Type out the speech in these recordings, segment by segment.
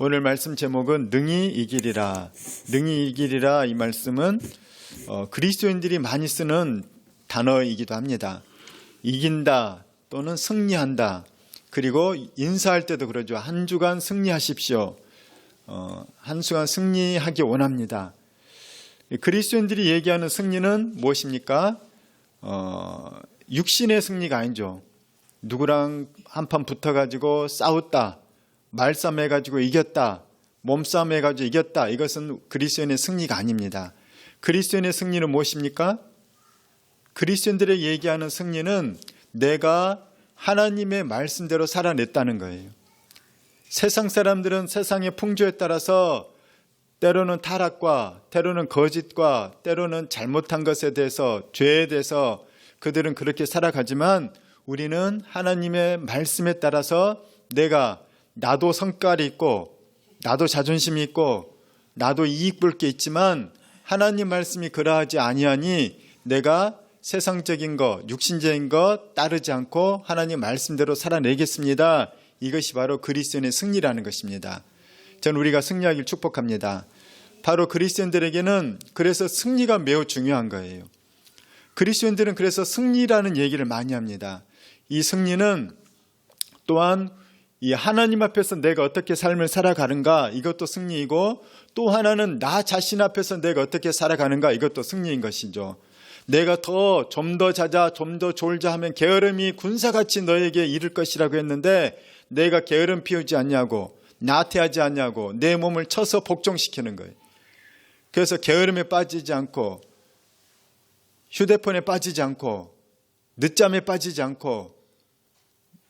오늘 말씀 제목은 능히 이기리라. 능히 이기리라. 이 말씀은 그리스도인들이 많이 쓰는 단어이기도 합니다. 이긴다 또는 승리한다. 그리고 인사할 때도 그러죠. 한 주간 승리하십시오. 한 주간 승리하기 원합니다. 그리스도인들이 얘기하는 승리는 무엇입니까? 육신의 승리가 아니죠. 누구랑 한판 붙어가지고 싸웠다, 말싸움해가지고 이겼다, 몸싸움해가지고 이겼다. 이것은 그리스도인의 승리가 아닙니다. 그리스도인의 승리는 무엇입니까? 그리스도인들이 얘기하는 승리는 내가 하나님의 말씀대로 살아냈다는 거예요. 세상 사람들은 세상의 풍조에 따라서 때로는 타락과 때로는 거짓과 때로는 잘못한 것에 대해서 죄에 대해서 그들은 그렇게 살아가지만 우리는 하나님의 말씀에 따라서 나도 성깔이 있고 나도 자존심이 있고 나도 이익 볼 게 있지만 하나님 말씀이 그러하지 아니하니 내가 세상적인 것, 육신적인 것 따르지 않고 하나님 말씀대로 살아내겠습니다. 이것이 바로 그리스도인의 승리라는 것입니다. 저는 우리가 승리하길 축복합니다. 바로 그리스도인들에게는 그래서 승리가 매우 중요한 거예요. 그리스도인들은 그래서 승리라는 얘기를 많이 합니다. 이 승리는 또한 이 하나님 앞에서 내가 어떻게 삶을 살아가는가, 이것도 승리이고, 또 하나는 나 자신 앞에서 내가 어떻게 살아가는가, 이것도 승리인 것이죠. 내가 좀 더 자자, 좀 더 졸자 하면 게으름이 군사같이 너에게 이를 것이라고 했는데 내가 게으름 피우지 않냐고, 나태하지 않냐고 내 몸을 쳐서 복종시키는 거예요. 그래서 게으름에 빠지지 않고 휴대폰에 빠지지 않고 늦잠에 빠지지 않고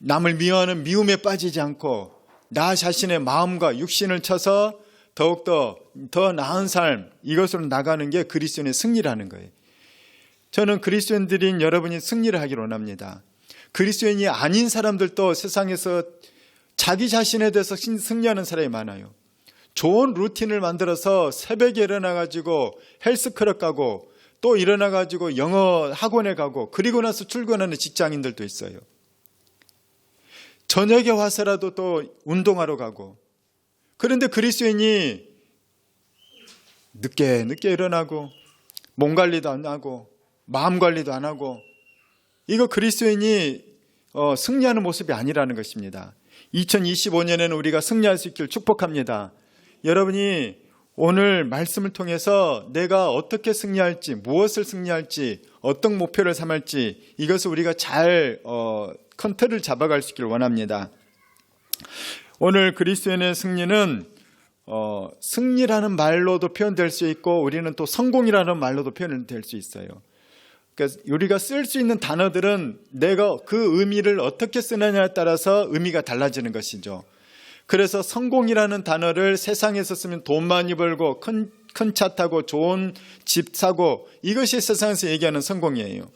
남을 미워하는 미움에 빠지지 않고 나 자신의 마음과 육신을 쳐서 더욱더 더 나은 삶, 이것으로 나가는 게 그리스도인의 승리라는 거예요. 저는 그리스도인들인 여러분이 승리를 하기를 원합니다. 그리스도인이 아닌 사람들도 세상에서 자기 자신에 대해서 승리하는 사람이 많아요. 좋은 루틴을 만들어서 새벽에 일어나가지고 헬스클럽 가고 또 일어나가지고 영어 학원에 가고 그리고 나서 출근하는 직장인들도 있어요. 저녁에 와서라도 또 운동하러 가고. 그런데 그리스도인이 늦게 일어나고 몸 관리도 안 하고 마음 관리도 안 하고, 이거 그리스도인이 승리하는 모습이 아니라는 것입니다. 2025년에는 우리가 승리할 수 있기를 축복합니다. 여러분이 오늘 말씀을 통해서 내가 어떻게 승리할지, 무엇을 승리할지, 어떤 목표를 삼을지, 이것을 우리가 잘 컨트롤을 잡아갈 수 있기를 원합니다. 오늘 그리스도인의 승리는 승리라는 말로도 표현될 수 있고 우리는 또 성공이라는 말로도 표현될 수 있어요. 그러니까 우리가 쓸 수 있는 단어들은 내가 그 의미를 어떻게 쓰느냐에 따라서 의미가 달라지는 것이죠. 그래서 성공이라는 단어를 세상에서 쓰면 돈 많이 벌고 큰 차 타고 좋은 집 사고, 이것이 세상에서 얘기하는 성공이에요.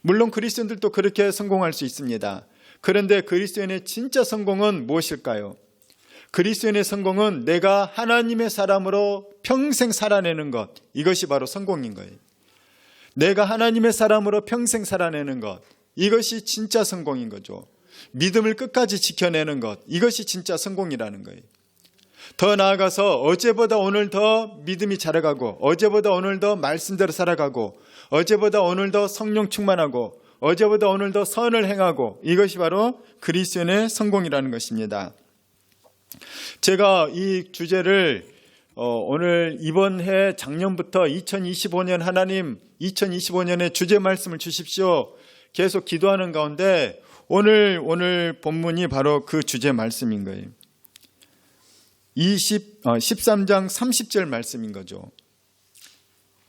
물론 그리스도인들도 그렇게 성공할 수 있습니다. 그런데 그리스도인의 진짜 성공은 무엇일까요? 그리스도인의 성공은 내가 하나님의 사람으로 평생 살아내는 것, 이것이 바로 성공인 거예요. 내가 하나님의 사람으로 평생 살아내는 것, 이것이 진짜 성공인 거죠. 믿음을 끝까지 지켜내는 것, 이것이 진짜 성공이라는 거예요. 더 나아가서 어제보다 오늘 더 믿음이 자라가고, 어제보다 오늘 더 말씀대로 살아가고, 어제보다 오늘 더 성령 충만하고, 어제보다 오늘 더 선을 행하고, 이것이 바로 그리스도인의 성공이라는 것입니다. 제가 이 주제를 오늘 이번 해 작년부터 2025년 하나님 2025년에 주제 말씀을 주십시오 계속 기도하는 가운데 오늘 본문이 바로 그 주제 말씀인 거예요. 13장 30절 말씀인 거죠.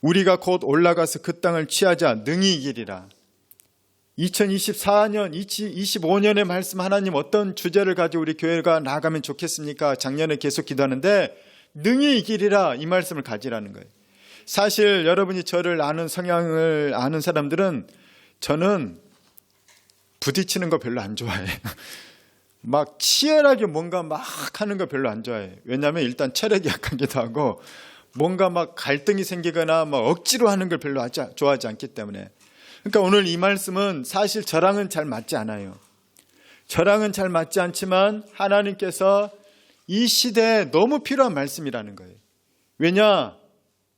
우리가 곧 올라가서 그 땅을 취하자 능히 이기리라. 2024년, 2025년의 말씀, 하나님 어떤 주제를 가지고 우리 교회가 나아가면 좋겠습니까? 작년에 계속 기도하는데 능히 이기리라, 이 말씀을 가지라는 거예요. 사실 여러분이 저를 아는 성향을 아는 사람들은 저는 부딪히는 거 별로 안 좋아해요. 막 치열하게 뭔가 막 하는 거 별로 안 좋아해요. 왜냐하면 일단 체력이 약하기도 하고 뭔가 막 갈등이 생기거나 막 억지로 하는 걸 별로 좋아하지 않기 때문에. 그러니까 오늘 이 말씀은 사실 저랑은 잘 맞지 않아요. 저랑은 잘 맞지 않지만 하나님께서 이 시대에 너무 필요한 말씀이라는 거예요. 왜냐?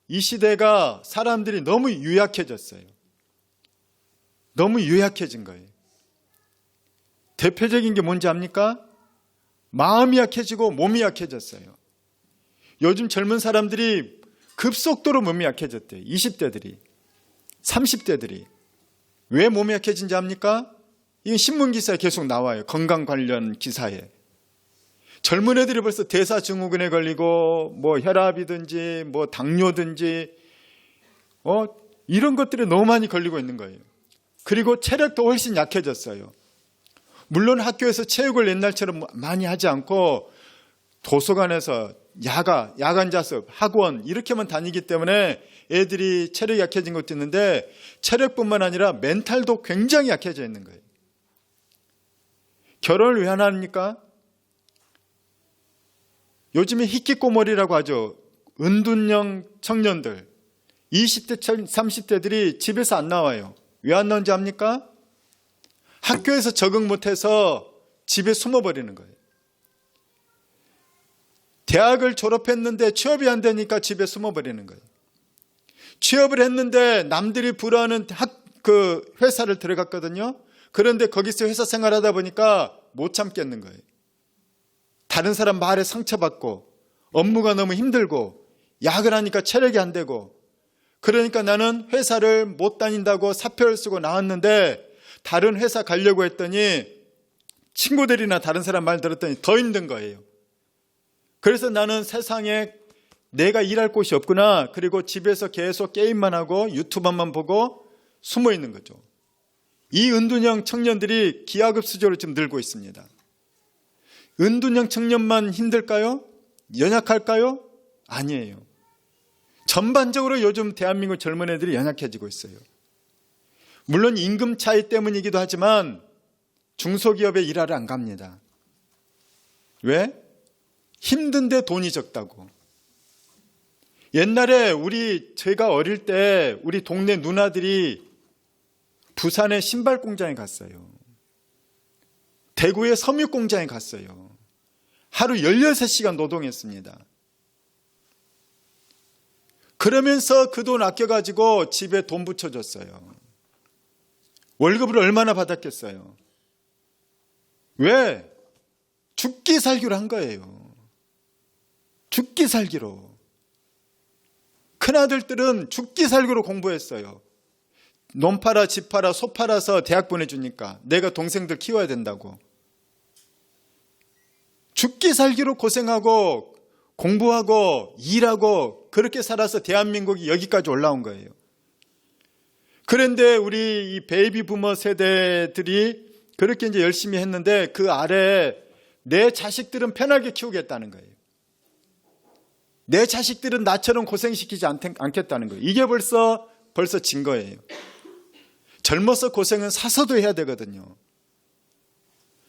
이 시대가 사람들이 너무 유약해졌어요. 너무 유약해진 거예요. 대표적인 게 뭔지 압니까? 마음이 약해지고 몸이 약해졌어요. 요즘 젊은 사람들이 급속도로 몸이 약해졌대요. 20대들이, 30대들이. 왜 몸이 약해진지 압니까? 이건 신문기사에 계속 나와요. 건강 관련 기사에. 젊은 애들이 벌써 대사증후군에 걸리고 뭐 혈압이든지 뭐 당뇨든지 이런 것들이 너무 많이 걸리고 있는 거예요. 그리고 체력도 훨씬 약해졌어요. 물론 학교에서 체육을 옛날처럼 많이 하지 않고 도서관에서 야간 자습, 학원 이렇게만 다니기 때문에 애들이 체력이 약해진 것도 있는데 체력뿐만 아니라 멘탈도 굉장히 약해져 있는 거예요. 결혼을 왜 안 합니까? 요즘에 히키코모리라고 하죠. 은둔형 청년들 20대, 30대들이 집에서 안 나와요. 왜 안 나오는지 압니까? 학교에서 적응 못해서 집에 숨어버리는 거예요. 대학을 졸업했는데 취업이 안 되니까 집에 숨어버리는 거예요. 취업을 했는데 남들이 부러워하는 회사를 들어갔거든요. 그런데 거기서 회사 생활하다 보니까 못 참겠는 거예요. 다른 사람 말에 상처받고 업무가 너무 힘들고 야근하니까 체력이 안 되고 그러니까 나는 회사를 못 다닌다고 사표를 쓰고 나왔는데 다른 회사 가려고 했더니 친구들이나 다른 사람 말 들었더니 더 힘든 거예요. 그래서 나는 세상에 내가 일할 곳이 없구나. 그리고 집에서 계속 게임만 하고 유튜브만 보고 숨어 있는 거죠. 이 은둔형 청년들이 기하급수적으로 지금 늘고 있습니다. 은둔형 청년만 힘들까요? 연약할까요? 아니에요. 전반적으로 요즘 대한민국 젊은 애들이 연약해지고 있어요. 물론 임금 차이 때문이기도 하지만 중소기업에 일하러 안 갑니다. 왜? 힘든데 돈이 적다고. 옛날에 제가 어릴 때 우리 동네 누나들이 부산의 신발 공장에 갔어요. 대구의 섬유 공장에 갔어요. 하루 16시간 노동했습니다. 그러면서 그 돈 아껴가지고 집에 돈 붙여줬어요. 월급을 얼마나 받았겠어요? 왜? 죽기 살기로 한 거예요. 죽기 살기로. 큰아들들은 죽기 살기로 공부했어요. 논 팔아 집 팔아 소 팔아서 대학 보내주니까 내가 동생들 키워야 된다고. 죽기 살기로 고생하고 공부하고 일하고 그렇게 살아서 대한민국이 여기까지 올라온 거예요. 그런데 우리 이 베이비 부머 세대들이 그렇게 이제 열심히 했는데 그 아래에 내 자식들은 편하게 키우겠다는 거예요. 내 자식들은 나처럼 고생시키지 않겠다는 거예요. 이게 벌써 진 거예요. 젊어서 고생은 사서도 해야 되거든요.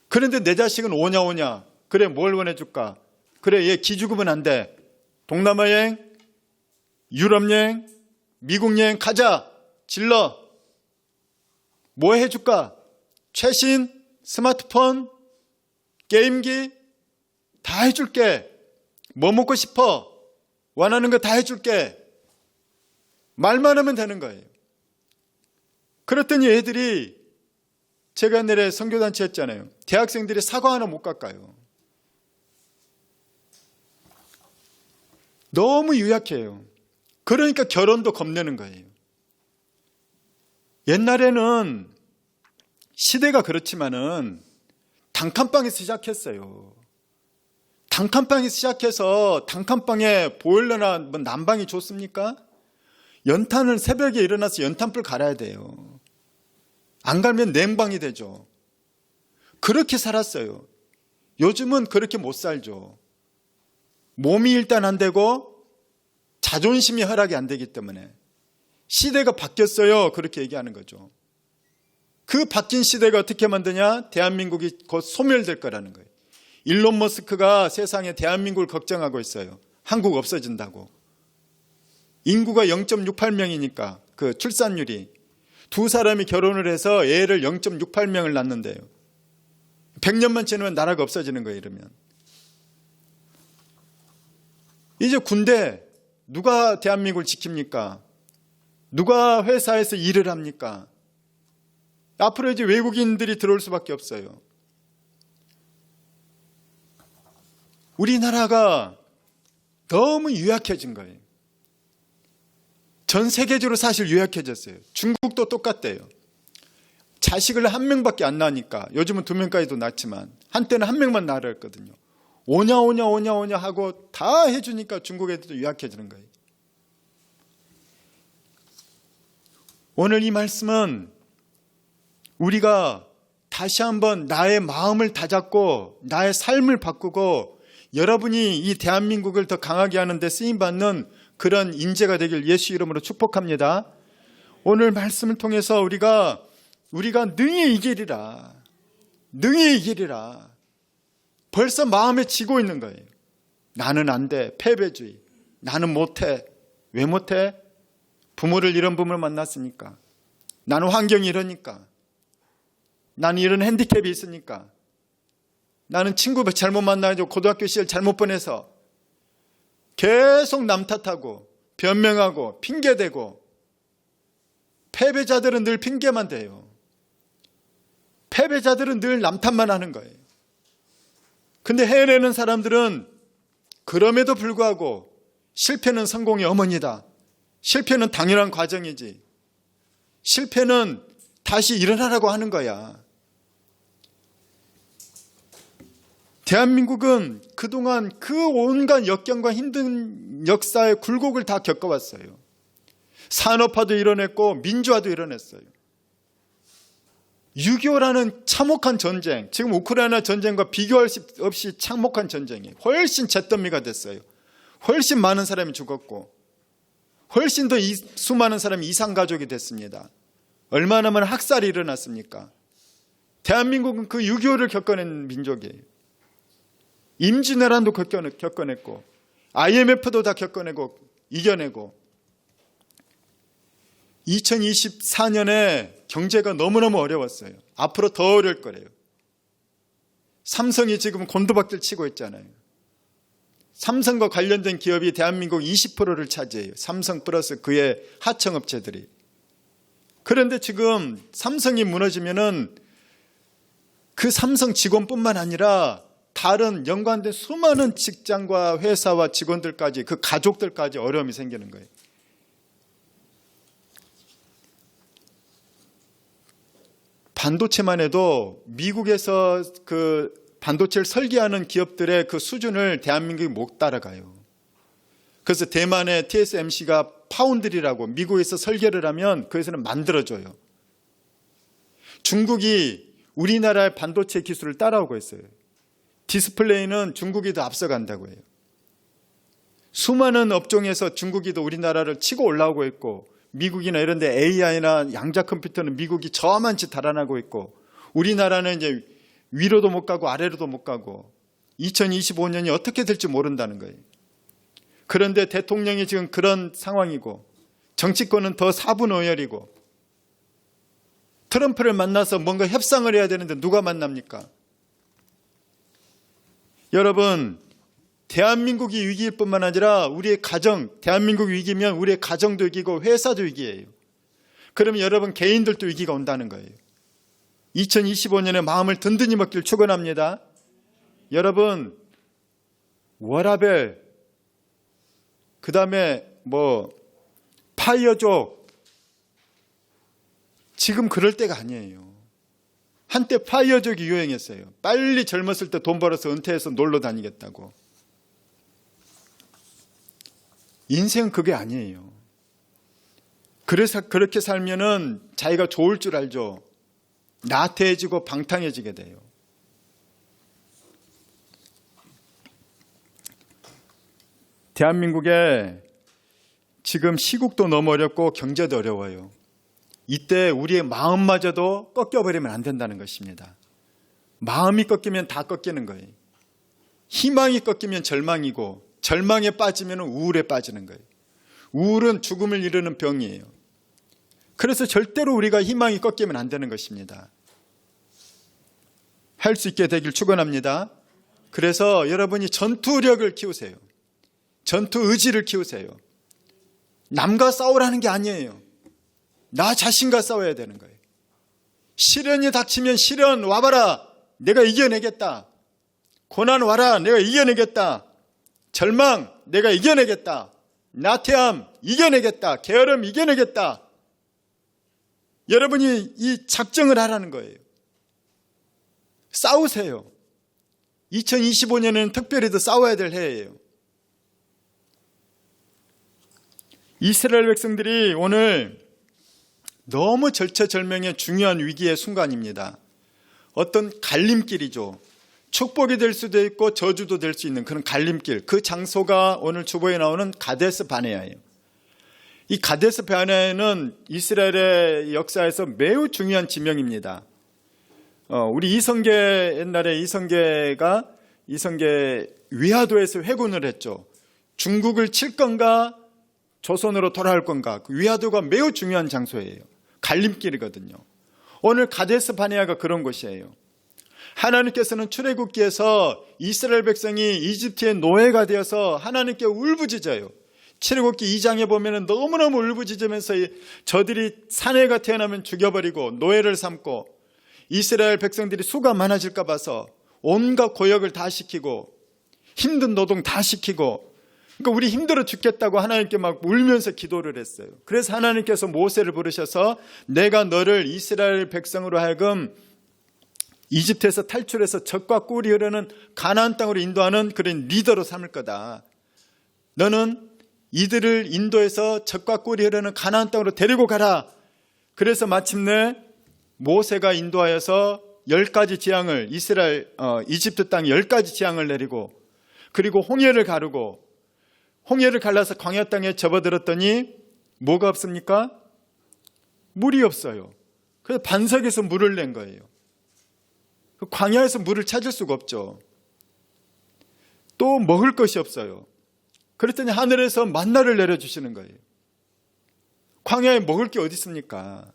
그런데 내 자식은 오냐. 그래 뭘 원해줄까? 그래 얘 기죽으면 안 돼. 동남아 여행, 유럽 여행, 미국 여행 가자. 질러. 뭐 해줄까? 최신 스마트폰, 게임기 다 해줄게. 뭐 먹고 싶어? 원하는 거 다 해줄게. 말만 하면 되는 거예요. 그랬더니 애들이 제가 옛날에 선교단체 했잖아요. 대학생들이 사과 하나 못 깎아요. 너무 유약해요. 그러니까 결혼도 겁내는 거예요. 옛날에는 시대가 그렇지만은 단칸방에서 시작했어요. 단칸방에서 시작해서 단칸방에 보일러나 뭐 난방이 좋습니까? 연탄은 새벽에 일어나서 연탄불 갈아야 돼요. 안 갈면 냉방이 되죠. 그렇게 살았어요. 요즘은 그렇게 못 살죠. 몸이 일단 안 되고 자존심이 허락이 안 되기 때문에 시대가 바뀌었어요. 그렇게 얘기하는 거죠. 그 바뀐 시대가 어떻게 만드냐? 대한민국이 곧 소멸될 거라는 거예요. 일론 머스크가 세상에 대한민국을 걱정하고 있어요. 한국 없어진다고. 인구가 0.68명이니까 그 출산율이 두 사람이 결혼을 해서 애를 0.68명을 낳는데요. 100년만 지나면 나라가 없어지는 거예요. 이러면 이제 군대 누가 대한민국을 지킵니까? 누가 회사에서 일을 합니까? 앞으로 이제 외국인들이 들어올 수밖에 없어요. 우리나라가 너무 유약해진 거예요. 전 세계적으로 사실 유약해졌어요. 중국도 똑같대요. 자식을 한 명밖에 안 낳으니까, 요즘은 2명까지도 낳지만 한때는 한 명만 낳으라 했거든요. 오냐 하고 다 해주니까 중국 애들도 유약해지는 거예요. 오늘 이 말씀은 우리가 다시 한번 나의 마음을 다잡고 나의 삶을 바꾸고 여러분이 이 대한민국을 더 강하게 하는 데 쓰임받는 그런 인재가 되길 예수 이름으로 축복합니다. 오늘 말씀을 통해서 우리가 능히 이기리라. 능히 이기리라. 벌써 마음에 지고 있는 거예요. 나는 안 돼. 패배주의. 나는 못해. 왜 못해? 부모를 이런 부모를 만났으니까. 나는 환경이 이러니까. 나는 이런 핸디캡이 있으니까. 나는 친구 잘못 만나가지고 고등학교 시절 잘못 보내서 계속 남 탓하고 변명하고 핑계대고. 패배자들은 늘 핑계만 대요. 패배자들은 늘 남 탓만 하는 거예요. 근데 해내는 사람들은 그럼에도 불구하고 실패는 성공의 어머니다. 실패는 당연한 과정이지. 실패는 다시 일어나라고 하는 거야. 대한민국은 그동안 그 온갖 역경과 힘든 역사의 굴곡을 다 겪어왔어요. 산업화도 이뤄냈고 민주화도 이뤄냈어요. 6.25라는 참혹한 전쟁, 지금 우크라이나 전쟁과 비교할 수 없이 참혹한 전쟁이 훨씬 잿더미가 됐어요. 훨씬 많은 사람이 죽었고 훨씬 더 수많은 사람이 이산가족이 됐습니다. 얼마나 많은 학살이 일어났습니까? 대한민국은 그 6.25를 겪어낸 민족이에요. 임진왜란도 겪어냈고 IMF도 다 겪어내고 이겨내고 2024년에 경제가 너무너무 어려웠어요. 앞으로 더 어려울 거래요. 삼성이 지금 곤두박질 치고 있잖아요. 삼성과 관련된 기업이 대한민국 20%를 차지해요. 삼성 플러스 그의 하청업체들이. 그런데 지금 삼성이 무너지면은 그 삼성 직원뿐만 아니라 다른 연관된 수많은 직장과 회사와 직원들까지 그 가족들까지 어려움이 생기는 거예요. 반도체만 해도 미국에서 그 반도체를 설계하는 기업들의 그 수준을 대한민국이 못 따라가요. 그래서 대만의 TSMC가 파운드리라고 미국에서 설계를 하면 그 회사는 만들어줘요. 중국이 우리나라의 반도체 기술을 따라오고 있어요. 디스플레이는 중국이 더 앞서간다고 해요. 수많은 업종에서 중국이 더 우리나라를 치고 올라오고 있고 미국이나 이런 데 AI나 양자 컴퓨터는 미국이 저만치 달아나고 있고 우리나라는 이제 위로도 못 가고 아래로도 못 가고 2025년이 어떻게 될지 모른다는 거예요. 그런데 대통령이 지금 그런 상황이고 정치권은 더 사분오열이고 트럼프를 만나서 뭔가 협상을 해야 되는데 누가 만납니까? 여러분, 대한민국이 위기일 뿐만 아니라 우리의 가정, 대한민국이 위기면 우리의 가정도 위기고 회사도 위기예요. 그러면 여러분 개인들도 위기가 온다는 거예요. 2025년에 마음을 든든히 먹길 축원합니다. 여러분, 워라벨, 그 다음에 파이어족, 지금 그럴 때가 아니에요. 한때 파이어족이 유행했어요. 빨리 젊었을 때 돈 벌어서 은퇴해서 놀러 다니겠다고. 인생은 그게 아니에요. 그래서 그렇게 살면은 자기가 좋을 줄 알죠. 나태해지고 방탕해지게 돼요. 대한민국에 지금 시국도 너무 어렵고 경제도 어려워요. 이때 우리의 마음마저도 꺾여버리면 안 된다는 것입니다. 마음이 꺾이면 다 꺾이는 거예요. 희망이 꺾이면 절망이고 절망에 빠지면 우울에 빠지는 거예요. 우울은 죽음을 이루는 병이에요. 그래서 절대로 우리가 희망이 꺾이면 안 되는 것입니다. 할 수 있게 되길 축원합니다. 그래서 여러분이 전투력을 키우세요. 전투 의지를 키우세요. 남과 싸우라는 게 아니에요. 나 자신과 싸워야 되는 거예요. 시련이 닥치면 시련 와봐라. 내가 이겨내겠다. 고난 와라. 내가 이겨내겠다. 절망 내가 이겨내겠다. 나태함 이겨내겠다. 게으름 이겨내겠다. 여러분이 이 작정을 하라는 거예요. 싸우세요. 2025년에는 특별히 더 싸워야 될 해예요. 이스라엘 백성들이 오늘 너무 절체절명의 중요한 위기의 순간입니다. 어떤 갈림길이죠. 축복이 될 수도 있고 저주도 될 수 있는 그런 갈림길. 그 장소가 오늘 주보에 나오는 가데스 바네아예요. 이 가데스 바네아는 이스라엘의 역사에서 매우 중요한 지명입니다. 우리 이성계 옛날에 이성계 위화도에서 회군을 했죠. 중국을 칠 건가 조선으로 돌아올 건가. 그 위화도가 매우 중요한 장소예요. 갈림길이거든요. 오늘 가데스 바네아가 그런 곳이에요. 하나님께서는 출애굽기에서 이스라엘 백성이 이집트의 노예가 되어서 하나님께 울부짖어요. 출애굽기 2장에 보면 너무너무 울부짖으면서 저들이 사내가 태어나면 죽여버리고 노예를 삼고 이스라엘 백성들이 수가 많아질까 봐서 온갖 고역을 다 시키고 힘든 노동 다 시키고, 그러니까 우리 힘들어 죽겠다고 하나님께 막 울면서 기도를 했어요. 그래서 하나님께서 모세를 부르셔서 내가 너를 이스라엘 백성으로 하여금 이집트에서 탈출해서 젖과 꿀이 흐르는 가나안 땅으로 인도하는 그런 리더로 삼을 거다. 너는 이들을 인도해서 젖과 꿀이 흐르는 가나안 땅으로 데리고 가라. 그래서 마침내 모세가 인도하여서 10가지 재앙을 이집트 땅 10가지 재앙을 내리고, 그리고 홍해를 가르고, 홍해를 갈라서 광야 땅에 접어들었더니 뭐가 없습니까? 물이 없어요. 그래서 반석에서 물을 낸 거예요. 광야에서 물을 찾을 수가 없죠. 또 먹을 것이 없어요. 그랬더니 하늘에서 만나를 내려주시는 거예요. 광야에 먹을 게 어디 있습니까?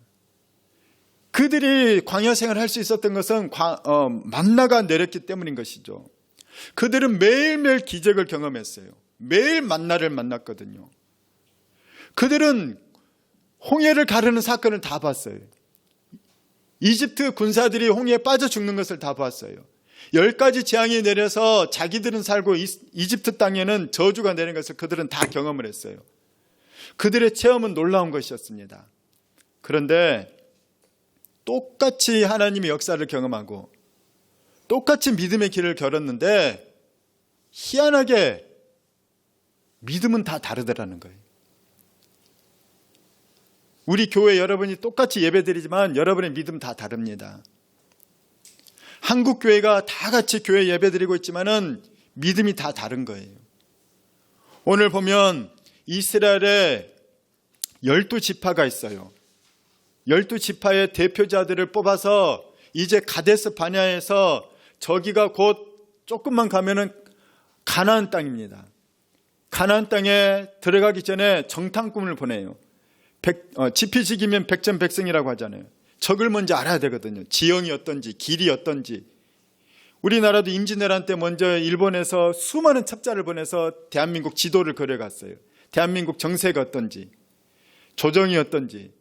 그들이 광야 생활을 할 수 있었던 것은 만나가 내렸기 때문인 것이죠. 그들은 매일매일 기적을 경험했어요. 매일 만나를 만났거든요. 그들은 홍해를 가르는 사건을 다 봤어요. 이집트 군사들이 홍해에 빠져 죽는 것을 다 봤어요. 10가지 재앙이 내려서 자기들은 살고 이집트 땅에는 저주가 내린 것을 그들은 다 경험을 했어요. 그들의 체험은 놀라운 것이었습니다. 그런데 똑같이 하나님의 역사를 경험하고 똑같이 믿음의 길을 걸었는데 희한하게 믿음은 다 다르더라는 거예요. 우리 교회 여러분이 똑같이 예배드리지만 여러분의 믿음 다 다릅니다. 한국 교회가 다 같이 교회 예배드리고 있지만은 믿음이 다 다른 거예요. 오늘 보면 이스라엘에 12지파가 있어요. 12지파의 대표자들을 뽑아서 이제 가데스 바네아에서 저기가 곧 조금만 가면은 가나안 땅입니다. 가나안 땅에 들어가기 전에 정탐꾼을 보내요. 지피지기면 백전백승이라고 하잖아요. 적을 먼저 알아야 되거든요. 지형이 어떤지, 길이 어떤지. 우리나라도 임진왜란 때 먼저 일본에서 수많은 첩자를 보내서 대한민국 지도를 그려갔어요. 대한민국 정세가 어떤지, 조정이 어떤지,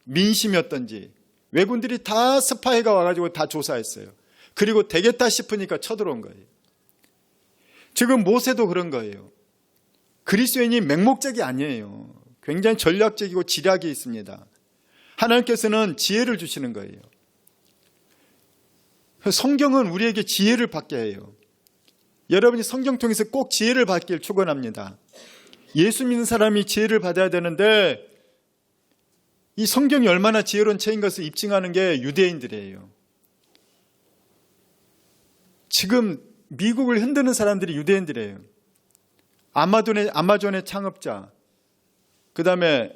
민심이 어떤지 왜군들이 다 스파이가 와가지고 다 조사했어요. 그리고 되겠다 싶으니까 쳐들어온 거예요. 지금 모세도 그런 거예요. 그리스도인이 맹목적이 아니에요. 굉장히 전략적이고 지략이 있습니다. 하나님께서는 지혜를 주시는 거예요. 성경은 우리에게 지혜를 받게 해요. 여러분이 성경 통해서 꼭 지혜를 받길 축원합니다. 예수 믿는 사람이 지혜를 받아야 되는데 이 성경이 얼마나 지혜로운 책인 것을 입증하는 게 유대인들이에요. 지금 미국을 흔드는 사람들이 유대인들이에요. 아마존의 창업자, 그 다음에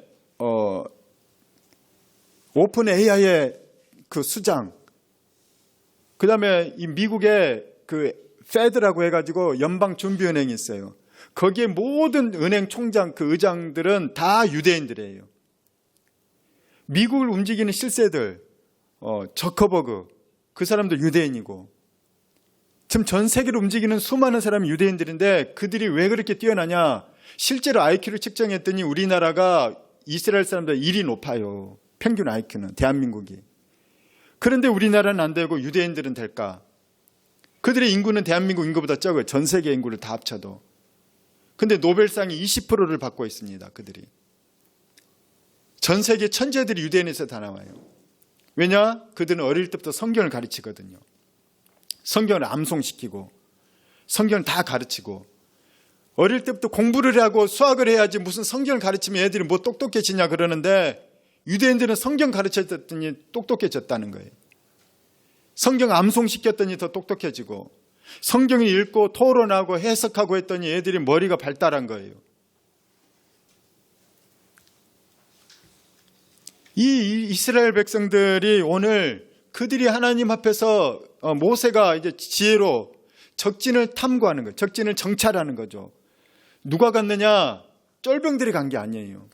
오픈 AI의 그 수장, 그 다음에 이 미국의 그 페드라고 해가지고 연방준비은행이 있어요. 거기에 모든 은행 총장, 그 의장들은 다 유대인들이에요. 미국을 움직이는 실세들, 저커버그, 그 사람도 유대인이고, 지금 전 세계를 움직이는 수많은 사람이 유대인들인데 그들이 왜 그렇게 뛰어나냐? 실제로 IQ를 측정했더니 우리나라가 이스라엘 사람들 1위 높아요. 평균 IQ는 대한민국이. 그런데 우리나라는 안 되고 유대인들은 될까? 그들의 인구는 대한민국 인구보다 적어요. 전 세계 인구를 다 합쳐도. 근데 노벨상이 20%를 받고 있습니다. 그들이. 전 세계 천재들이 유대인에서 다 나와요. 왜냐? 그들은 어릴 때부터 성경을 가르치거든요. 성경을 암송시키고 성경을 다 가르치고 어릴 때부터 공부를 하고 수학을 해야지 무슨 성경을 가르치면 애들이 뭐 똑똑해지냐 그러는데 유대인들은 성경 가르쳤더니 똑똑해졌다는 거예요. 성경 암송시켰더니 더 똑똑해지고 성경을 읽고 토론하고 해석하고 했더니 애들이 머리가 발달한 거예요. 이 이스라엘 백성들이 오늘 그들이 하나님 앞에서 모세가 이제 지혜로 적진을 탐구하는 거예요. 적진을 정찰하는 거죠. 누가 갔느냐? 쫄병들이 간 게 아니에요.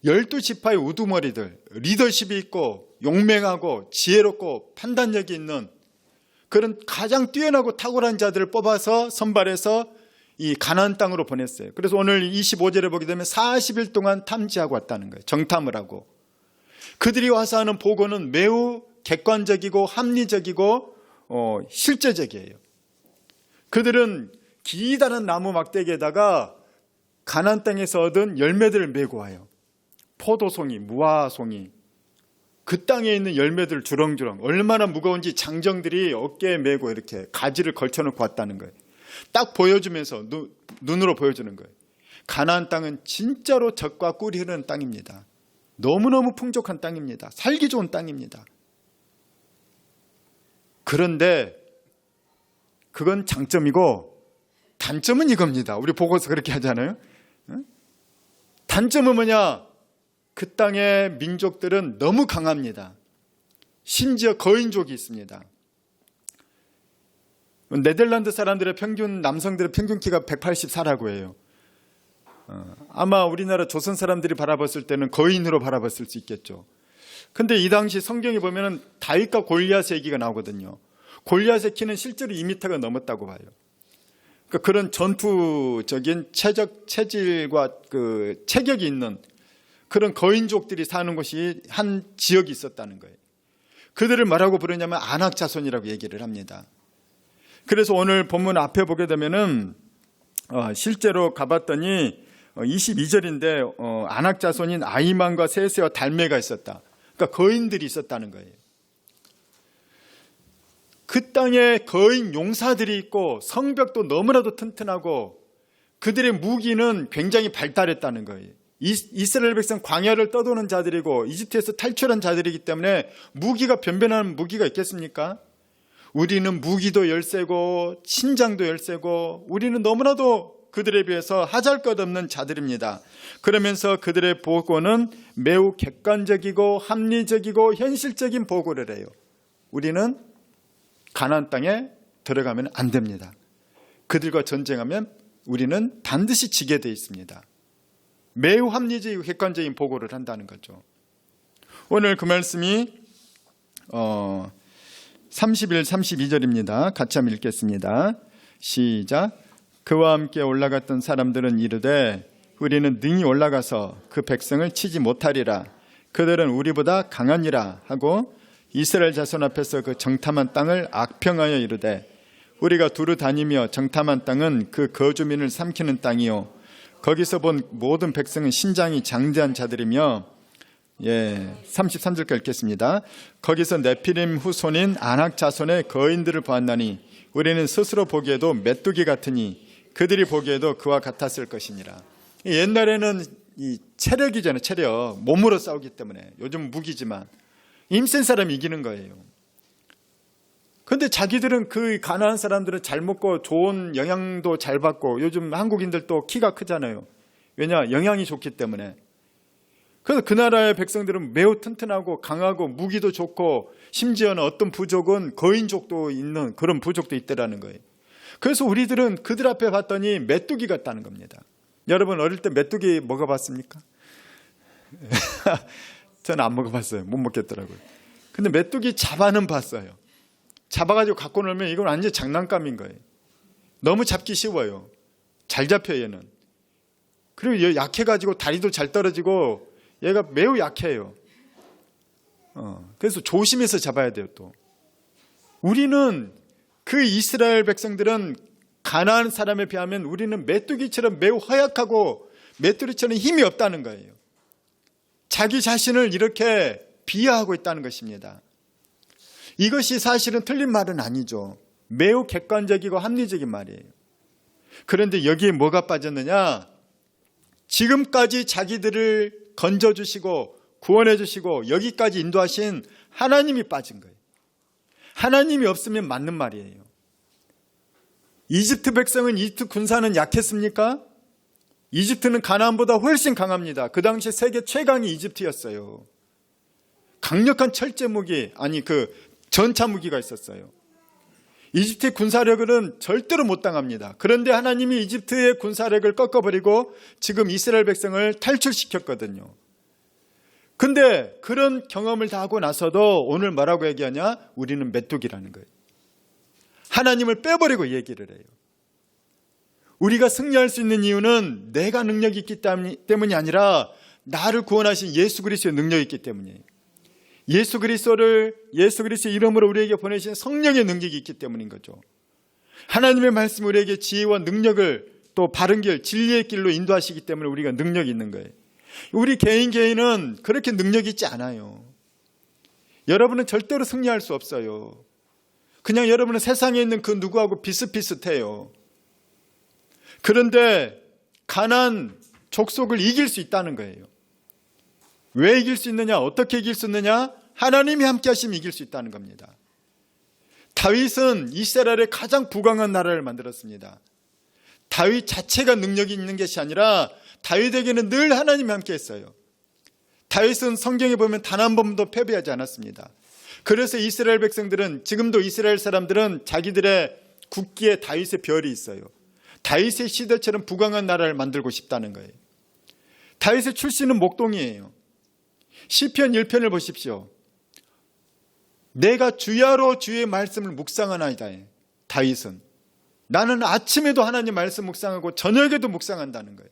12지파의 우두머리들, 리더십이 있고 용맹하고 지혜롭고 판단력이 있는 그런 가장 뛰어나고 탁월한 자들을 뽑아서 선발해서 이 가나안 땅으로 보냈어요. 그래서 오늘 25절에 보게 되면 40일 동안 탐지하고 왔다는 거예요. 정탐을 하고. 그들이 와서 하는 보고는 매우 객관적이고 합리적이고 실제적이에요. 그들은 기다란 나무 막대기에다가 가나안 땅에서 얻은 열매들을 메고 와요. 포도송이, 무화송이, 그 땅에 있는 열매들 주렁주렁 얼마나 무거운지 장정들이 어깨에 메고 이렇게 가지를 걸쳐놓고 왔다는 거예요. 딱 보여주면서 눈으로 보여주는 거예요. 가나안 땅은 진짜로 젖과 꿀이 흐르는 땅입니다. 너무너무 풍족한 땅입니다. 살기 좋은 땅입니다. 그런데 그건 장점이고 단점은 이겁니다. 우리 보고서 그렇게 하잖아요. 단점은 뭐냐? 그 땅의 민족들은 너무 강합니다. 심지어 거인족이 있습니다. 네덜란드 사람들의 평균, 남성들의 평균 키가 184라고 해요. 아마 우리나라 조선 사람들이 바라봤을 때는 거인으로 바라봤을 수 있겠죠. 근데 이 당시 성경에 보면 다윗과 골리앗의 얘기가 나오거든요. 골리앗의 키는 실제로 2m가 넘었다고 봐요. 그러니까 그런 전투적인 체질과 그 체격이 있는 그런 거인족들이 사는 곳이 한 지역이 있었다는 거예요. 그들을 뭐라고 부르냐면 안악자손이라고 얘기를 합니다. 그래서 오늘 본문 앞에 보게 되면은 실제로 가봤더니 22절인데 안악자손인 아히만과 세세와 달메가 있었다. 그러니까 거인들이 있었다는 거예요. 그 땅에 거인 용사들이 있고 성벽도 너무나도 튼튼하고 그들의 무기는 굉장히 발달했다는 거예요. 이스라엘 백성 광야를 떠도는 자들이고 이집트에서 탈출한 자들이기 때문에 무기가 변변한 무기가 있겠습니까? 우리는 무기도 열세고 신장도 열세고 우리는 너무나도 그들에 비해서 하잘것없는 자들입니다. 그러면서 그들의 보고는 매우 객관적이고 합리적이고 현실적인 보고를 해요. 우리는 가나안 땅에 들어가면 안 됩니다. 그들과 전쟁하면 우리는 반드시 지게 돼 있습니다. 매우 합리적이고 객관적인 보고를 한다는 거죠. 오늘 그 말씀이 31, 32절입니다. 같이 한번 읽겠습니다. 시작. 그와 함께 올라갔던 사람들은 이르되 우리는 능히 올라가서 그 백성을 치지 못하리라. 그들은 우리보다 강하니라 하고 이스라엘 자손 앞에서 그 정탐한 땅을 악평하여 이르되 우리가 두루 다니며 정탐한 땅은 그 거주민을 삼키는 땅이요 거기서 본 모든 백성은 신장이 장대한 자들이며 33절까지 읽겠습니다. 거기서 네피림 후손인 아낙 자손의 거인들을 보았나니 우리는 스스로 보기에도 메뚜기 같으니 그들이 보기에도 그와 같았을 것이니라. 옛날에는 이 체력이잖아요. 체력. 몸으로 싸우기 때문에 요즘 무기지만 힘센 사람이 이기는 거예요. 그런데 자기들은 그 가나안 사람들은 잘 먹고 좋은 영양도 잘 받고 요즘 한국인들도 키가 크잖아요. 왜냐? 영양이 좋기 때문에. 그래서 그 나라의 백성들은 매우 튼튼하고 강하고 무기도 좋고 심지어는 어떤 부족은 거인족도 있는 그런 부족도 있더라는 거예요. 그래서 우리들은 그들 앞에 봤더니 메뚜기 같다는 겁니다. 여러분 어릴 때 메뚜기 먹어봤습니까? 저는 안 먹어봤어요. 못 먹겠더라고요. 근데 메뚜기 잡아는 봤어요. 잡아가지고 갖고 놀면 이건 완전 장난감인 거예요. 너무 잡기 쉬워요. 잘 잡혀요 얘는. 그리고 얘 약해가지고 다리도 잘 떨어지고 얘가 매우 약해요. 그래서 조심해서 잡아야 돼요. 또 우리는 그 이스라엘 백성들은 가나안 사람에 비하면 우리는 메뚜기처럼 매우 허약하고 메뚜기처럼 힘이 없다는 거예요. 자기 자신을 이렇게 비하하고 있다는 것입니다. 이것이 사실은 틀린 말은 아니죠. 매우 객관적이고 합리적인 말이에요. 그런데 여기에 뭐가 빠졌느냐? 지금까지 자기들을 건져주시고 구원해주시고 여기까지 인도하신 하나님이 빠진 거예요. 하나님이 없으면 맞는 말이에요. 이집트 백성은, 이집트 군사는 약했습니까? 이집트는 가나안보다 훨씬 강합니다. 그 당시 세계 최강이 이집트였어요. 강력한 철제 무기, 전차 무기가 있었어요. 이집트의 군사력은 절대로 못 당합니다. 그런데 하나님이 이집트의 군사력을 꺾어버리고 지금 이스라엘 백성을 탈출시켰거든요. 근데 그런 경험을 다 하고 나서도 오늘 뭐라고 얘기하냐? 우리는 메뚜기라는 거예요. 하나님을 빼버리고 얘기를 해요. 우리가 승리할 수 있는 이유는 내가 능력이 있기 때문이 아니라 나를 구원하신 예수 그리스도의 능력이 있기 때문이에요. 예수 그리스도의 이름으로 우리에게 보내신 성령의 능력이 있기 때문인 거죠. 하나님의 말씀이 우리에게 지혜와 능력을 또 바른 길, 진리의 길로 인도하시기 때문에 우리가 능력이 있는 거예요. 우리 개인은 그렇게 능력이 있지 않아요. 여러분은 절대로 승리할 수 없어요. 그냥 여러분은 세상에 있는 그 누구하고 비슷비슷해요. 그런데 가나안 족속을 이길 수 있다는 거예요. 왜 이길 수 있느냐? 어떻게 이길 수 있느냐? 하나님이 함께 하시면 이길 수 있다는 겁니다. 다윗은 이스라엘의 가장 부강한 나라를 만들었습니다. 다윗 자체가 능력이 있는 것이 아니라 다윗에게는 늘 하나님이 함께 했어요. 다윗은 성경에 보면 단 한 번도 패배하지 않았습니다. 그래서 이스라엘 백성들은, 지금도 이스라엘 사람들은 자기들의 국기에 다윗의 별이 있어요. 다윗의 시대처럼 부강한 나라를 만들고 싶다는 거예요. 다윗의 출신은 목동이에요. 시편 1편을 보십시오. 내가 주야로 주의 말씀을 묵상하나이다. 다윗은 나는 아침에도 하나님 말씀 묵상하고 저녁에도 묵상한다는 거예요.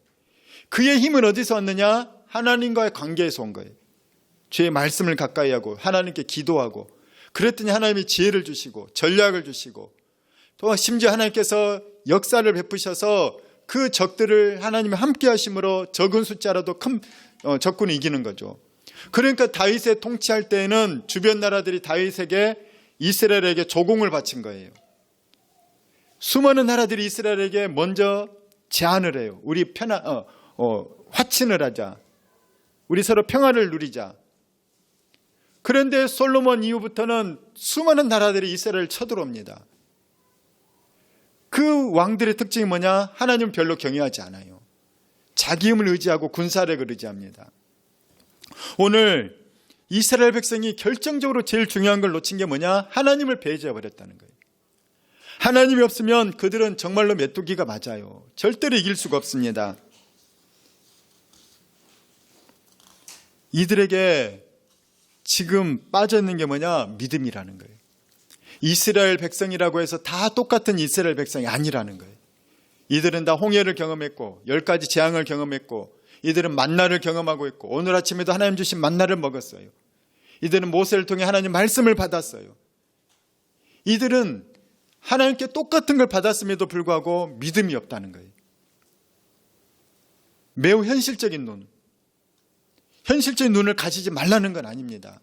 그의 힘은 어디서 왔느냐? 하나님과의 관계에서 온 거예요. 주의 말씀을 가까이 하고 하나님께 기도하고, 그랬더니 하나님이 지혜를 주시고 전략을 주시고, 또 심지어 하나님께서 역사를 베푸셔서 그 적들을 하나님이 함께 하심으로 적은 숫자라도 큰 적군을 이기는 거죠. 그러니까 다윗의 통치할 때에는 주변 나라들이 다윗에게, 이스라엘에게 조공을 바친 거예요. 수많은 나라들이 이스라엘에게 먼저 제안을 해요. 우리 화친을 하자. 우리 서로 평화를 누리자. 그런데 솔로몬 이후부터는 수많은 나라들이 이스라엘을 쳐들어옵니다. 그 왕들의 특징이 뭐냐? 하나님 별로 경외하지 않아요. 자기 힘을 의지하고 군사력을 의지합니다. 오늘 이스라엘 백성이 결정적으로 제일 중요한 걸 놓친 게 뭐냐? 하나님을 배제해버렸다는 거예요. 하나님이 없으면 그들은 정말로 메뚜기가 맞아요. 절대로 이길 수가 없습니다. 이들에게 지금 빠져있는 게 뭐냐? 믿음이라는 거예요. 이스라엘 백성이라고 해서 다 똑같은 이스라엘 백성이 아니라는 거예요. 이들은 다 홍해를 경험했고 10가지 재앙을 경험했고, 이들은 만나를 경험하고 있고, 오늘 아침에도 하나님 주신 만나를 먹었어요. 이들은 모세를 통해 하나님 말씀을 받았어요. 이들은 하나님께 똑같은 걸 받았음에도 불구하고 믿음이 없다는 거예요. 매우 현실적인 눈을 가지지 말라는 건 아닙니다.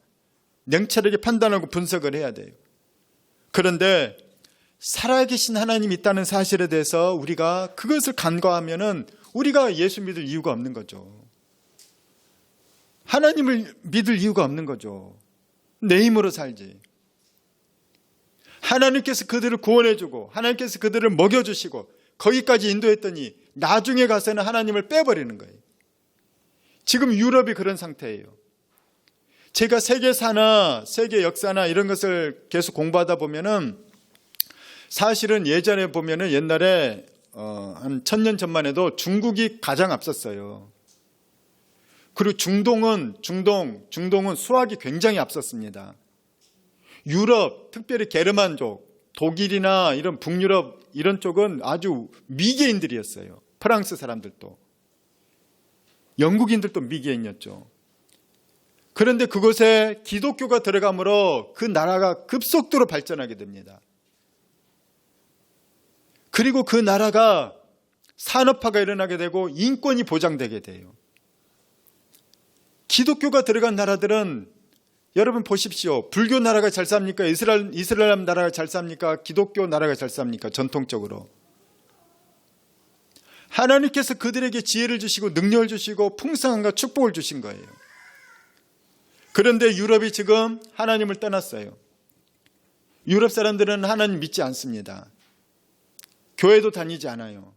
냉철하게 판단하고 분석을 해야 돼요. 그런데 살아계신 하나님이 있다는 사실에 대해서 우리가 그것을 간과하면은 우리가 예수 믿을 이유가 없는 거죠. 하나님을 믿을 이유가 없는 거죠. 내 힘으로 살지. 하나님께서 그들을 구원해주고 하나님께서 그들을 먹여주시고 거기까지 인도했더니 나중에 가서는 하나님을 빼버리는 거예요. 지금 유럽이 그런 상태예요. 제가 세계사나 세계 역사나 이런 것을 계속 공부하다 보면은 사실은 예전에 보면은 옛날에 한 1000년 전만 해도 중국이 가장 앞섰어요. 그리고 중동은 수학이 굉장히 앞섰습니다. 유럽, 특별히 게르만족, 독일이나 이런 북유럽 이런 쪽은 아주 미개인들이었어요. 프랑스 사람들도. 영국인들도 미개인이었죠. 그런데 그곳에 기독교가 들어감으로 그 나라가 급속도로 발전하게 됩니다. 그리고 그 나라가 산업화가 일어나게 되고 인권이 보장되게 돼요. 기독교가 들어간 나라들은 여러분 보십시오. 불교 나라가 잘 삽니까? 이슬람 나라가 잘 삽니까? 기독교 나라가 잘 삽니까? 전통적으로. 하나님께서 그들에게 지혜를 주시고 능력을 주시고 풍성함과 축복을 주신 거예요. 그런데 유럽이 지금 하나님을 떠났어요. 유럽 사람들은 하나님 믿지 않습니다. 교회도 다니지 않아요.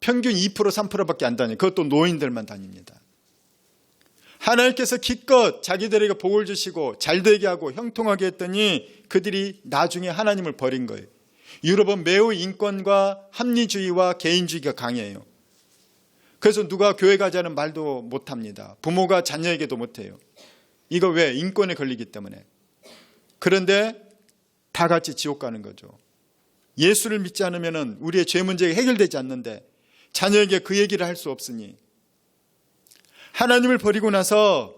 평균 2% 3%밖에 안 다녀요. 그것도 노인들만 다닙니다. 하나님께서 기껏 자기들에게 복을 주시고 잘되게 하고 형통하게 했더니 그들이 나중에 하나님을 버린 거예요. 유럽은 매우 인권과 합리주의와 개인주의가 강해요. 그래서 누가 교회 가자는 말도 못합니다. 부모가 자녀에게도 못해요. 이거 왜? 인권에 걸리기 때문에. 그런데 다 같이 지옥 가는 거죠. 예수를 믿지 않으면 우리의 죄 문제가 해결되지 않는데 자녀에게 그 얘기를 할 수 없으니 하나님을 버리고 나서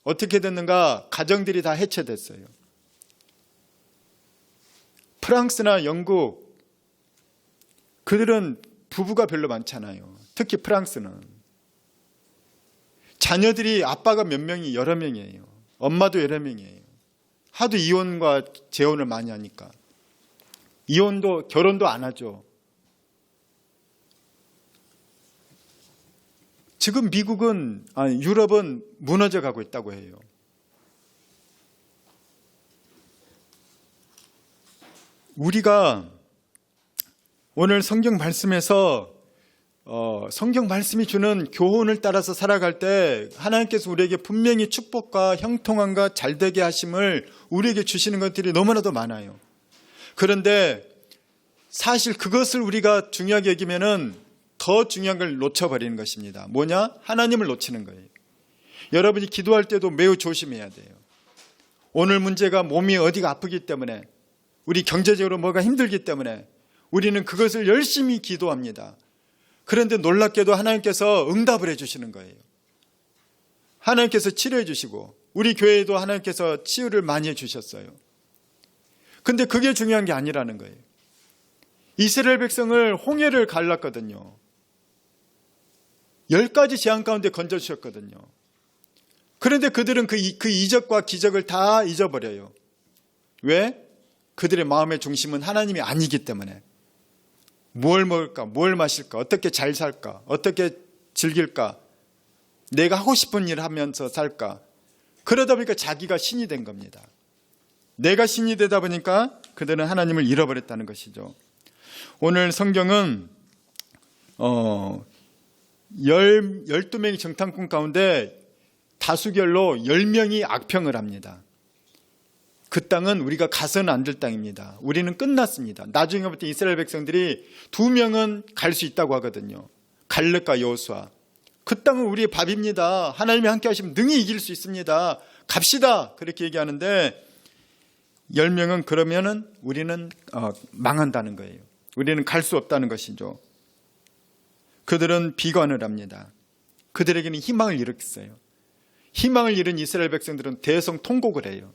어떻게 됐는가? 가정들이 다 해체됐어요. 프랑스나 영국, 그들은 부부가 별로 많잖아요. 특히 프랑스는. 자녀들이 아빠가 몇 명이 여러 명이에요. 엄마도 여러 명이에요. 하도 이혼과 재혼을 많이 하니까. 이혼도, 결혼도 안 하죠. 지금 유럽은 무너져 가고 있다고 해요. 우리가 오늘 성경 말씀에서 성경 말씀이 주는 교훈을 따라서 살아갈 때 하나님께서 우리에게 분명히 축복과 형통함과 잘되게 하심을 우리에게 주시는 것들이 너무나도 많아요. 그런데 사실 그것을 우리가 중요하게 여기면은 더 중요한 걸 놓쳐버리는 것입니다. 뭐냐? 하나님을 놓치는 거예요. 여러분이 기도할 때도 매우 조심해야 돼요. 오늘 문제가 몸이 어디가 아프기 때문에, 우리 경제적으로 뭐가 힘들기 때문에 우리는 그것을 열심히 기도합니다. 그런데 놀랍게도 하나님께서 응답을 해주시는 거예요. 하나님께서 치료해 주시고 우리 교회에도 하나님께서 치유를 많이 해주셨어요. 근데 그게 중요한 게 아니라는 거예요. 이스라엘 백성을 홍해를 갈랐거든요. 10가지 재앙 가운데 건져주셨거든요. 그런데 그들은 그 이적과 기적을 다 잊어버려요. 왜? 그들의 마음의 중심은 하나님이 아니기 때문에. 뭘 먹을까? 뭘 마실까? 어떻게 잘 살까? 어떻게 즐길까? 내가 하고 싶은 일을 하면서 살까? 그러다 보니까 자기가 신이 된 겁니다. 내가 신이 되다 보니까 그들은 하나님을 잃어버렸다는 것이죠. 오늘 성경은 12명의 정탐꾼 가운데 다수결로 10명이 악평을 합니다. 그 땅은 우리가 가서는 안 될 땅입니다. 우리는 끝났습니다. 나중에부터 이스라엘 백성들이 2명은 갈 수 있다고 하거든요. 갈렙과 여호수아. 그 땅은 우리의 밥입니다. 하나님이 함께 하시면 능히 이길 수 있습니다. 갑시다. 그렇게 얘기하는데 10명은 그러면은 우리는 망한다는 거예요. 우리는 갈 수 없다는 것이죠. 그들은 비관을 합니다. 그들에게는 희망을 잃었어요. 희망을 잃은 이스라엘 백성들은 대성통곡을 해요.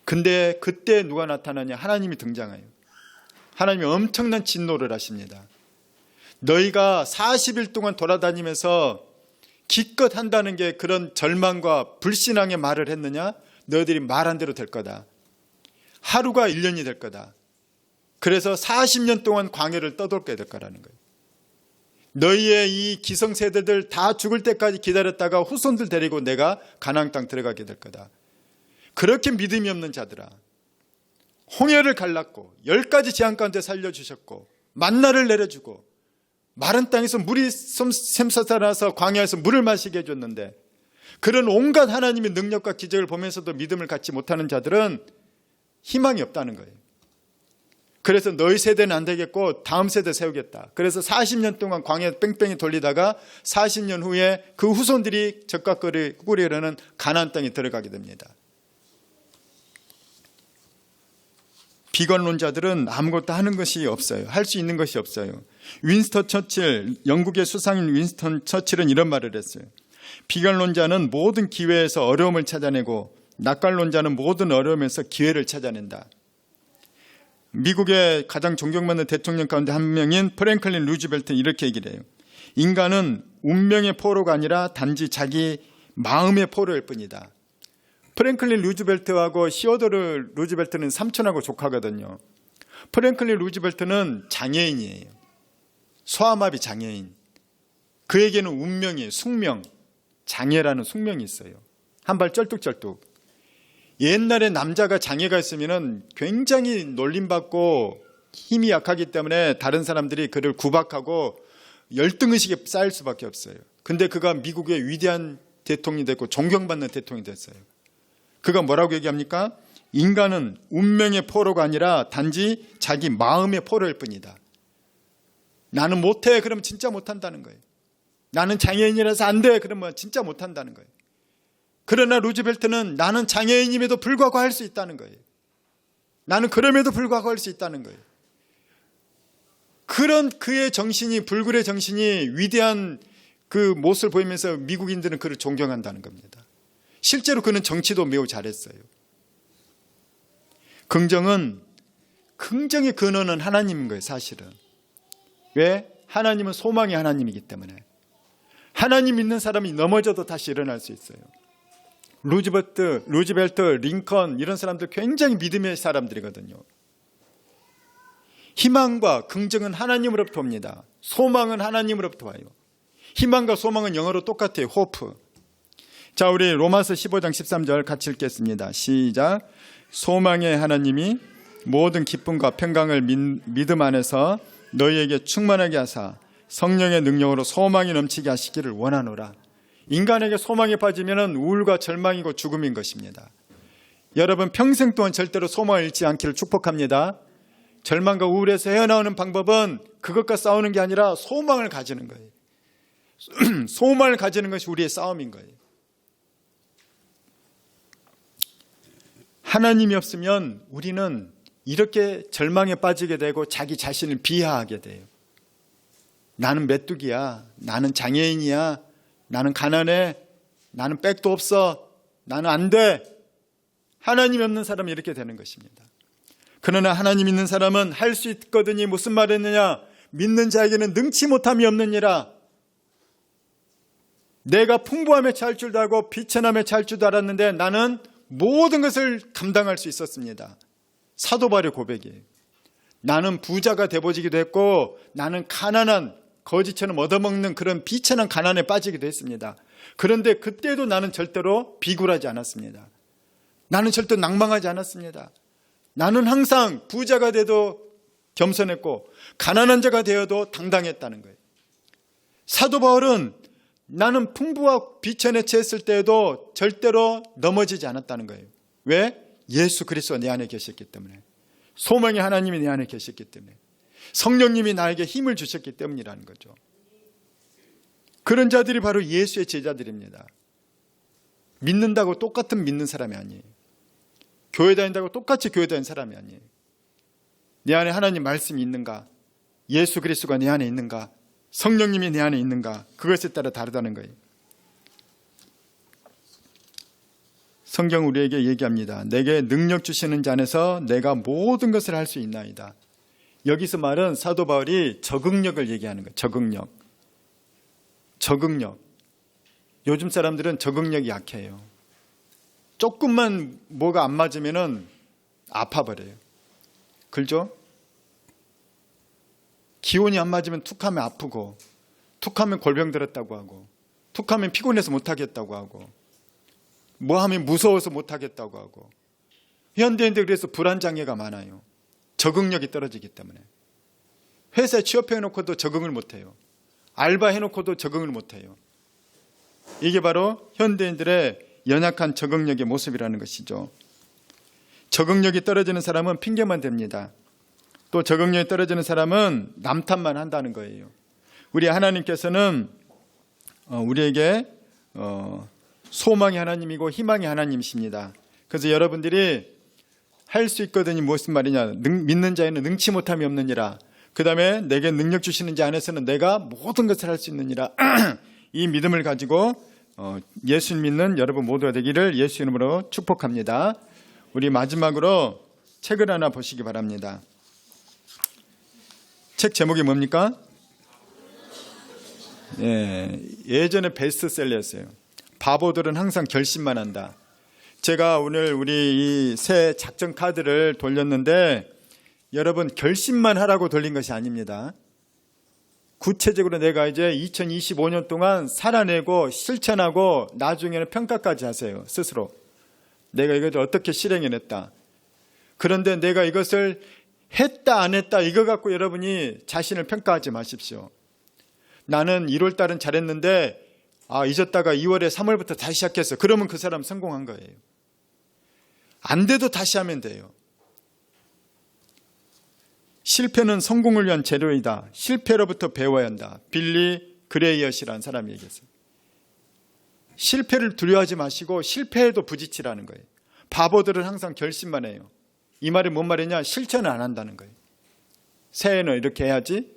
근데 그때 누가 나타나냐? 하나님이 등장해요. 하나님이 엄청난 진노를 하십니다. 너희가 40일 동안 돌아다니면서 기껏 한다는 게 그런 절망과 불신앙의 말을 했느냐? 너희들이 말한 대로 될 거다. 하루가 1년이 될 거다. 그래서 40년 동안 광야를 떠돌게 될 거라는 거예요. 너희의 이 기성세대들 다 죽을 때까지 기다렸다가 후손들 데리고 내가 가나안 땅 들어가게 될 거다. 그렇게 믿음이 없는 자들아, 홍해를 갈랐고 10가지 재앙 가운데 살려주셨고 만나를 내려주고 마른 땅에서 물이 샘솟아나서 광야에서 물을 마시게 해줬는데 그런 온갖 하나님의 능력과 기적을 보면서도 믿음을 갖지 못하는 자들은 희망이 없다는 거예요. 그래서 너희 세대는 안 되겠고 다음 세대 세우겠다. 그래서 40년 동안 광야 뺑뺑이 돌리다가 40년 후에 그 후손들이 젖과 꿀이 흐르는 가나안 땅에 들어가게 됩니다. 비관론자들은 아무것도 하는 것이 없어요. 할 수 있는 것이 없어요. 윈스턴 처칠, 영국의 수상인 윈스턴 처칠은 이런 말을 했어요. 비관론자는 모든 기회에서 어려움을 찾아내고 낙관론자는 모든 어려움에서 기회를 찾아낸다. 미국의 가장 존경받는 대통령 가운데 한 명인 프랭클린 루즈벨트는 이렇게 얘기를 해요. 인간은 운명의 포로가 아니라 단지 자기 마음의 포로일 뿐이다. 프랭클린 루즈벨트하고 시어도르 루즈벨트는 삼촌하고 조카거든요. 프랭클린 루즈벨트는 장애인이에요. 소아마비 장애인. 그에게는 운명이 숙명, 장애라는 숙명이 있어요. 한 발 쩔뚝쩔뚝. 옛날에 남자가 장애가 있으면 굉장히 놀림받고 힘이 약하기 때문에 다른 사람들이 그를 구박하고 열등의식에 쌓일 수밖에 없어요. 근데 그가 미국의 위대한 대통령이 됐고 존경받는 대통령이 됐어요. 그가 뭐라고 얘기합니까? 인간은 운명의 포로가 아니라 단지 자기 마음의 포로일 뿐이다. 나는 못해. 그러면 진짜 못한다는 거예요. 나는 장애인이라서 안 돼. 그러면 진짜 못한다는 거예요. 그러나 루즈벨트는 나는 장애인임에도 불구하고 할 수 있다는 거예요. 나는 그럼에도 불구하고 할 수 있다는 거예요. 그런 그의 정신이, 불굴의 정신이 위대한 그 모습을 보이면서 미국인들은 그를 존경한다는 겁니다. 실제로 그는 정치도 매우 잘했어요. 긍정의 근원은 하나님인 거예요, 사실은. 왜? 하나님은 소망의 하나님이기 때문에. 하나님 믿는 사람이 넘어져도 다시 일어날 수 있어요. 루즈벨트, 링컨 이런 사람들 굉장히 믿음의 사람들이거든요. 희망과 긍정은 하나님으로부터 옵니다. 소망은 하나님으로부터 와요. 희망과 소망은 영어로 똑같아요. 호프. 자, 우리 로마서 15장 13절 같이 읽겠습니다. 시작. 소망의 하나님이 모든 기쁨과 평강을 믿음 안에서 너희에게 충만하게 하사 성령의 능력으로 소망이 넘치게 하시기를 원하노라. 인간에게 소망에 빠지면 우울과 절망이고 죽음인 것입니다. 여러분 평생 동안 절대로 소망을 잃지 않기를 축복합니다. 절망과 우울에서 헤어나오는 방법은 그것과 싸우는 게 아니라 소망을 가지는 거예요. 소망을 가지는 것이 우리의 싸움인 거예요. 하나님이 없으면 우리는 이렇게 절망에 빠지게 되고 자기 자신을 비하하게 돼요. 나는 메뚜기야. 나는 장애인이야. 나는 가난해. 나는 백도 없어. 나는 안 돼. 하나님이 없는 사람은 이렇게 되는 것입니다. 그러나 하나님 있는 사람은 할 수 있거든이 무슨 말했느냐? 믿는 자에게는 능치 못함이 없느니라. 내가 풍부함에 차일 줄도 알고 비천함에 차일 줄도 알았는데 나는 모든 것을 감당할 수 있었습니다. 사도 바울의 고백이에요. 나는 부자가 되어지기도 했고 나는 가난한 거지처럼 얻어먹는 그런 비천한 가난에 빠지기도 했습니다. 그런데 그때도 나는 절대로 비굴하지 않았습니다. 나는 절대 낭망하지 않았습니다. 나는 항상 부자가 돼도 겸손했고 가난한 자가 되어도 당당했다는 거예요. 사도 바울은 나는 풍부와 비천에 처했을 때에도 절대로 넘어지지 않았다는 거예요. 왜? 예수 그리스도가 내 안에 계셨기 때문에. 소망의 하나님이 내 안에 계셨기 때문에. 성령님이 나에게 힘을 주셨기 때문이라는 거죠. 그런 자들이 바로 예수의 제자들입니다. 믿는다고 똑같은 믿는 사람이 아니에요. 교회 다닌다고 똑같이 교회 다니는 사람이 아니에요. 내 안에 하나님 말씀이 있는가? 예수 그리스도가 내 안에 있는가? 성령님이 내 안에 있는가? 그것에 따라 다르다는 거예요. 성경 우리에게 얘기합니다. 내게 능력 주시는 자 안에서 내가 모든 것을 할 수 있나이다. 여기서 말은 사도 바울이 적응력을 얘기하는 거예요. 적응력. 요즘 사람들은 적응력이 약해요. 조금만 뭐가 안 맞으면 아파버려요. 그렇죠? 기온이 안 맞으면 툭하면 아프고, 툭하면 골병 들었다고 하고, 툭하면 피곤해서 못하겠다고 하고, 뭐 하면 무서워서 못하겠다고 하고. 현대인들 그래서 불안장애가 많아요. 적응력이 떨어지기 때문에. 회사에 취업해놓고도 적응을 못해요. 알바해놓고도 적응을 못해요. 이게 바로 현대인들의 연약한 적응력의 모습이라는 것이죠. 적응력이 떨어지는 사람은 핑계만 댑니다. 또 적응력이 떨어지는 사람은 남 탓만 한다는 거예요. 우리 하나님께서는 우리에게 소망의 하나님이고 희망의 하나님이십니다. 그래서 여러분들이 할 수 있거든이 무슨 말이냐? 믿는 자에는 능치 못함이 없느니라. 그 다음에 내게 능력 주시는 자 안에서는 내가 모든 것을 할 수 있느니라. 이 믿음을 가지고 예수 믿는 여러분 모두가 되기를 예수 이름으로 축복합니다. 우리 마지막으로 책을 하나 보시기 바랍니다. 책 제목이 뭡니까? 예전에 베스트셀러였어요. 바보들은 항상 결심만 한다. 제가 오늘 우리 이 새 작전 카드를 돌렸는데 여러분 결심만 하라고 돌린 것이 아닙니다. 구체적으로 내가 이제 2025년 동안 살아내고 실천하고 나중에는 평가까지 하세요. 스스로. 내가 이것을 어떻게 실행해냈다. 그런데 내가 이것을 했다 안 했다 이거 갖고 여러분이 자신을 평가하지 마십시오. 나는 1월 달은 잘했는데 잊었다가 2월에 3월부터 다시 시작했어. 그러면 그 사람 성공한 거예요. 안 돼도 다시 하면 돼요. 실패는 성공을 위한 재료이다. 실패로부터 배워야 한다. 빌리 그레이엇이라는 사람이 얘기했어요. 실패를 두려워하지 마시고 실패에도 부딪히라는 거예요. 바보들은 항상 결심만 해요. 이 말이 뭔 말이냐? 실천을 안 한다는 거예요. 새해는 이렇게 해야지.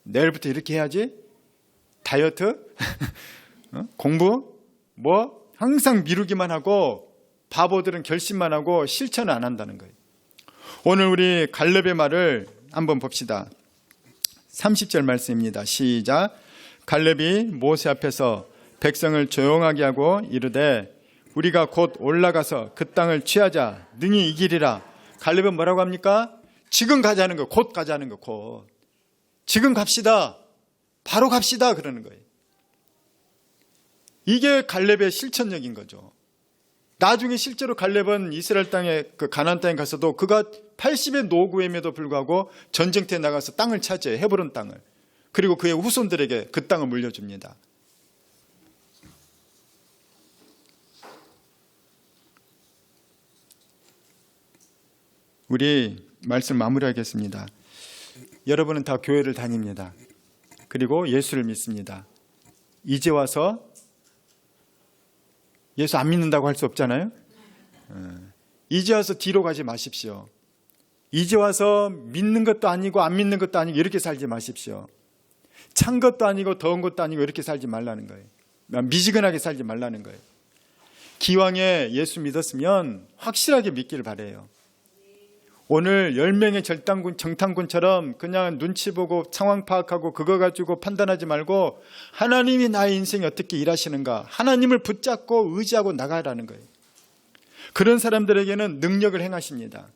내일부터 이렇게 해야지. 다이어트? 공부? 항상 미루기만 하고 바보들은 결심만 하고 실천을 안 한다는 거예요. 오늘 우리 갈렙의 말을 한번 봅시다. 30절 말씀입니다. 시작. 갈렙이 모세 앞에서 백성을 조용하게 하고 이르되 우리가 곧 올라가서 그 땅을 취하자 능히 이기리라. 갈렙은 뭐라고 합니까? 지금 가자는 거, 곧 가자는 거, 곧. 지금 갑시다. 바로 갑시다. 그러는 거예요. 이게 갈렙의 실천력인 거죠. 나중에 실제로 갈렙은 이스라엘 땅에 그 가나안 땅에 가서도 그가 80의 노구임에도 불구하고 전쟁터에 나가서 땅을 차지해요. 헤브론 땅을. 그리고 그의 후손들에게 그 땅을 물려줍니다. 우리 말씀 마무리하겠습니다. 여러분은 다 교회를 다닙니다. 그리고 예수를 믿습니다. 이제 와서 예수 안 믿는다고 할 수 없잖아요. 이제 와서 뒤로 가지 마십시오. 이제 와서 믿는 것도 아니고 안 믿는 것도 아니고 이렇게 살지 마십시오. 찬 것도 아니고 더운 것도 아니고 이렇게 살지 말라는 거예요. 미지근하게 살지 말라는 거예요. 기왕에 예수 믿었으면 확실하게 믿기를 바라요. 오늘 10명의 정탐꾼처럼 그냥 눈치 보고 상황 파악하고 그거 가지고 판단하지 말고 하나님이 나의 인생에 어떻게 일하시는가, 하나님을 붙잡고 의지하고 나가라는 거예요. 그런 사람들에게는 능력을 행하십니다.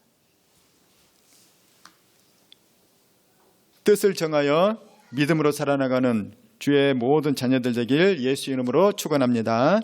뜻을 정하여 믿음으로 살아나가는 주의 모든 자녀들 되길 예수 이름으로 축원합니다.